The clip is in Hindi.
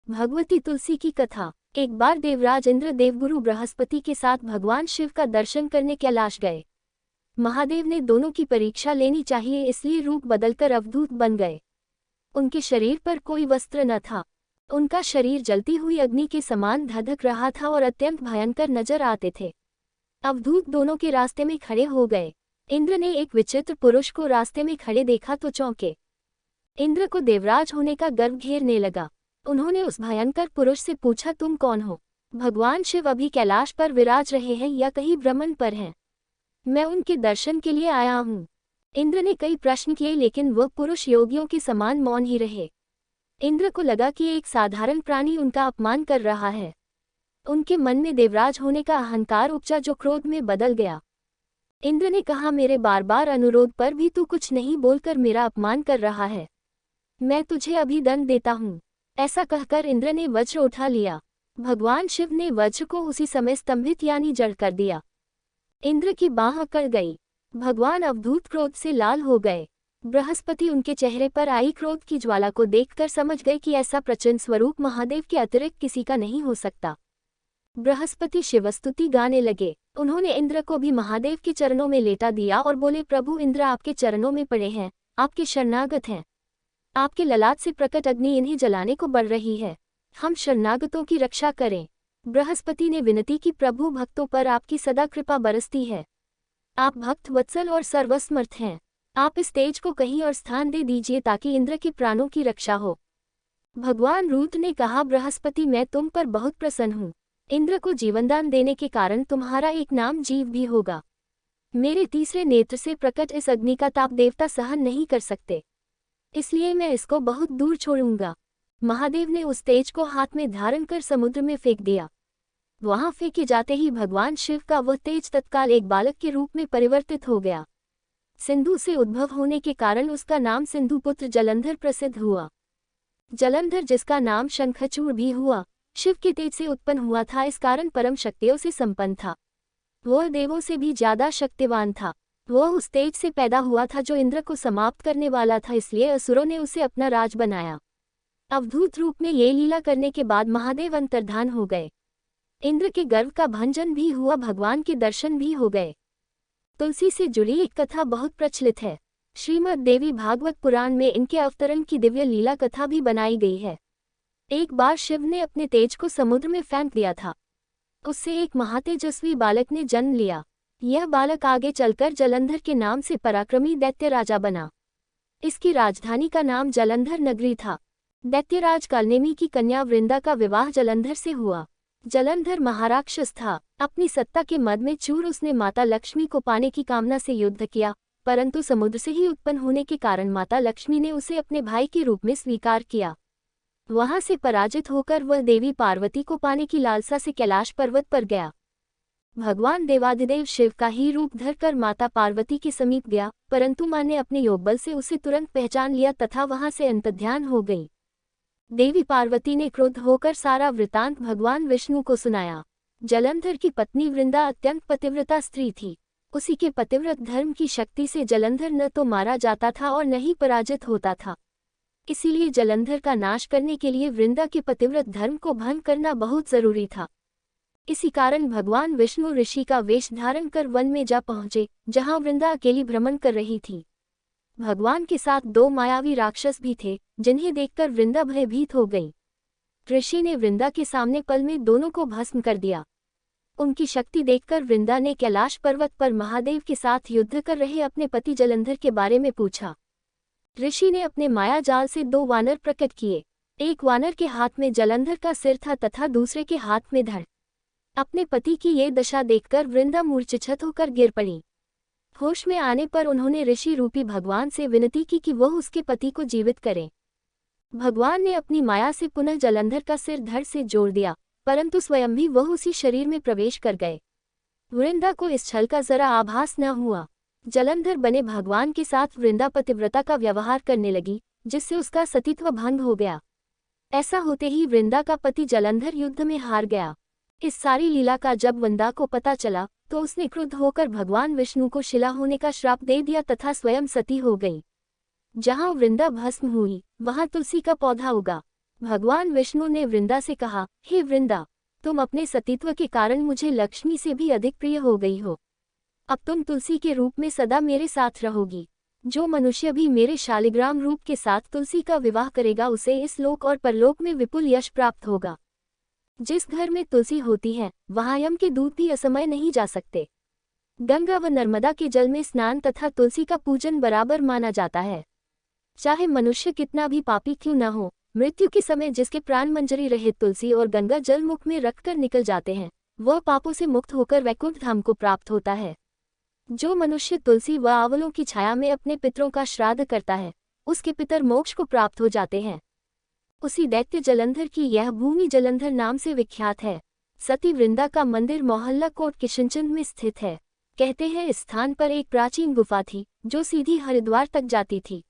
भगवती तुलसी की कथा। एक बार देवराज इंद्र देवगुरु बृहस्पति के साथ भगवान शिव का दर्शन करने कैलाश गए। महादेव ने दोनों की परीक्षा लेनी चाहिए, इसलिए रूप बदलकर अवधूत बन गए। उनके शरीर पर कोई वस्त्र न था। उनका शरीर जलती हुई अग्नि के समान धधक रहा था और अत्यंत भयंकर नजर आते थे। अवधूत दोनों के रास्ते में खड़े हो गए। इंद्र ने एक विचित्र पुरुष को रास्ते में खड़े देखा तो चौंके। इंद्र को देवराज होने का गर्व घेरने लगा। उन्होंने उस भयंकर पुरुष से पूछा, तुम कौन हो? भगवान शिव अभी कैलाश पर विराज रहे हैं या कहीं भ्रमण पर हैं? मैं उनके दर्शन के लिए आया हूँ। इंद्र ने कई प्रश्न किए, लेकिन वह पुरुष योगियों के समान मौन ही रहे। इंद्र को लगा कि एक साधारण प्राणी उनका अपमान कर रहा है। उनके मन में देवराज होने का अहंकार उपजा, जो क्रोध में बदल गया। इंद्र ने कहा, मेरे बार बार अनुरोध पर भी तू कुछ नहीं बोलकर मेरा अपमान कर रहा है। मैं तुझे अभी दंड देता हूँ। ऐसा कहकर इंद्र ने वज्र उठा लिया। भगवान शिव ने वज्र को उसी समय स्तंभित यानी जड़ कर दिया। इंद्र की बाँह अकड़ गई। भगवान अवधूत क्रोध से लाल हो गए। बृहस्पति उनके चेहरे पर आई क्रोध की ज्वाला को देखकर समझ गए कि ऐसा प्रचंड स्वरूप महादेव के अतिरिक्त किसी का नहीं हो सकता। बृहस्पति शिवस्तुति गाने लगे। उन्होंने इंद्र को भी महादेव के चरणों में लेटा दिया और बोले, प्रभु इंद्र आपके चरणों में पड़े हैं, आपके शरणागत हैं। आपके ललाट से प्रकट अग्नि इन्हें जलाने को बढ़ रही है। हम शरणागतों की रक्षा करें। बृहस्पति ने विनती की, प्रभु भक्तों पर आपकी सदा कृपा बरसती है। आप भक्त वत्सल और सर्वसमर्थ हैं। आप इस तेज को कहीं और स्थान दे दीजिए ताकि इंद्र के प्राणों की रक्षा हो। भगवान रुद्र ने कहा, बृहस्पति मैं तुम पर बहुत प्रसन्न हूँ। इंद्र को जीवनदान देने के कारण तुम्हारा एक नाम जीव भी होगा। मेरे तीसरे नेत्र से प्रकट इस अग्नि का ताप देवता सहन नहीं कर सकते, इसलिए मैं इसको बहुत दूर छोड़ूंगा। महादेव ने उस तेज को हाथ में धारण कर समुद्र में फेंक दिया। वहां फेंके जाते ही भगवान शिव का वह तेज तत्काल एक बालक के रूप में परिवर्तित हो गया। सिंधु से उद्भव होने के कारण उसका नाम सिंधुपुत्र जलंधर प्रसिद्ध हुआ। जलंधर, जिसका नाम शंखचूड़ भी हुआ, शिव के तेज से उत्पन्न हुआ था। इस कारण परम शक्तियों से संपन्न था। वह देवों से भी ज्यादा शक्तिवान था। वह उस तेज से पैदा हुआ था जो इंद्र को समाप्त करने वाला था, इसलिए असुरों ने उसे अपना राज बनाया। अवधूत रूप में ये लीला करने के बाद महादेव अंतर्धान हो गए। इंद्र के गर्व का भंजन भी हुआ, भगवान के दर्शन भी हो गए। तुलसी से जुड़ी एक कथा बहुत प्रचलित है। श्रीमद् देवी भागवत पुराण में इनके अवतरण की दिव्य लीला कथा भी बनाई गई है। एक बार शिव ने अपने तेज को समुद्र में फेंक दिया था। उससे एक महातेजस्वी बालक ने जन्म लिया। यह बालक आगे चलकर जलंधर के नाम से पराक्रमी दैत्य राजा बना। इसकी राजधानी का नाम जलंधर नगरी था। दैत्यराज कालनेमी की कन्या वृंदा का विवाह जलंधर से हुआ। जलंधर महाराक्षस था। अपनी सत्ता के मद में चूर उसने माता लक्ष्मी को पाने की कामना से युद्ध किया, परंतु समुद्र से ही उत्पन्न होने के कारण माता लक्ष्मी ने उसे अपने भाई के रूप में स्वीकार किया। वहां से पराजित होकर वह देवी पार्वती को पाने की लालसा से कैलाश पर्वत पर गया। भगवान देवाधिदेव शिव का ही रूप धरकर माता पार्वती के समीप गया, परंतु मां ने अपने योगबल से उसे तुरंत पहचान लिया तथा वहां से अंतर्ध्यान हो गई। देवी पार्वती ने क्रुद्ध होकर सारा वृतांत भगवान विष्णु को सुनाया। जलंधर की पत्नी वृंदा अत्यंत पतिव्रता स्त्री थी। उसी के पतिव्रत धर्म की शक्ति से जलंधर न तो मारा जाता था और न ही पराजित होता था। इसीलिए जलंधर का नाश करने के लिए वृंदा के पतिव्रत धर्म को भंग करना बहुत जरूरी था। इसी कारण भगवान विष्णु ऋषि का वेश धारण कर वन में जा पहुंचे, जहां वृंदा अकेली भ्रमण कर रही थी। भगवान के साथ दो मायावी राक्षस भी थे, जिन्हें देखकर वृंदा भयभीत हो गई। ऋषि ने वृंदा के सामने पल में दोनों को भस्म कर दिया। उनकी शक्ति देखकर वृंदा ने कैलाश पर्वत पर महादेव के साथ युद्ध कर रहे अपने पति जलंधर के बारे में पूछा। ऋषि ने अपने माया जाल से दो वानर प्रकट किए। एक वानर के हाथ में जलंधर का सिर था तथा दूसरे के हाथ में धड़। अपने पति की ये दशा देखकर वृंदा मूर्छित होकर गिर पड़ी। होश में आने पर उन्होंने ऋषि रूपी भगवान से विनती की कि वह उसके पति को जीवित करें। भगवान ने अपनी माया से पुनः जलंधर का सिर धड़ से जोड़ दिया, परंतु स्वयं भी वह उसी शरीर में प्रवेश कर गए। वृंदा को इस छल का जरा आभास न हुआ। जलंधर बने भगवान के साथ वृंदा पतिव्रता का व्यवहार करने लगी, जिससे उसका सतीत्व भंग हो गया। ऐसा होते ही वृंदा का पति जलंधर युद्ध में हार गया। इस सारी लीला का जब वृंदा को पता चला तो उसने क्रुद्ध होकर भगवान विष्णु को शिला होने का श्राप दे दिया तथा स्वयं सती हो गई। जहां वृंदा भस्म हुई, वहां तुलसी का पौधा उगा। भगवान विष्णु ने वृंदा से कहा, हे वृंदा, तुम अपने सतीत्व के कारण मुझे लक्ष्मी से भी अधिक प्रिय हो गई हो। अब तुम तुलसी के रूप में सदा मेरे साथ रहोगी। जो मनुष्य भी मेरे शालिग्राम रूप के साथ तुलसी का विवाह करेगा उसे इस लोक और परलोक में विपुल यश प्राप्त होगा। जिस घर में तुलसी होती है वहां यम के दूत भी असमय नहीं जा सकते। गंगा व नर्मदा के जल में स्नान तथा तुलसी का पूजन बराबर माना जाता है। चाहे मनुष्य कितना भी पापी क्यों न हो, मृत्यु के समय जिसके प्राण मंजरी रहित तुलसी और गंगा जल मुख में रखकर निकल जाते हैं, वह पापों से मुक्त होकर वैकुंठ धाम को प्राप्त होता है। जो मनुष्य तुलसी व आंवलों की छाया में अपने पितरों का श्राद्ध करता है, उसके पितर मोक्ष को प्राप्त हो जाते हैं। उसी दैत्य जलंधर की यह भूमि जलंधर नाम से विख्यात है। सती वृंदा का मंदिर मोहल्ला कोट किशनचंद में स्थित है। कहते हैं इस स्थान पर एक प्राचीन गुफा थी जो सीधी हरिद्वार तक जाती थी।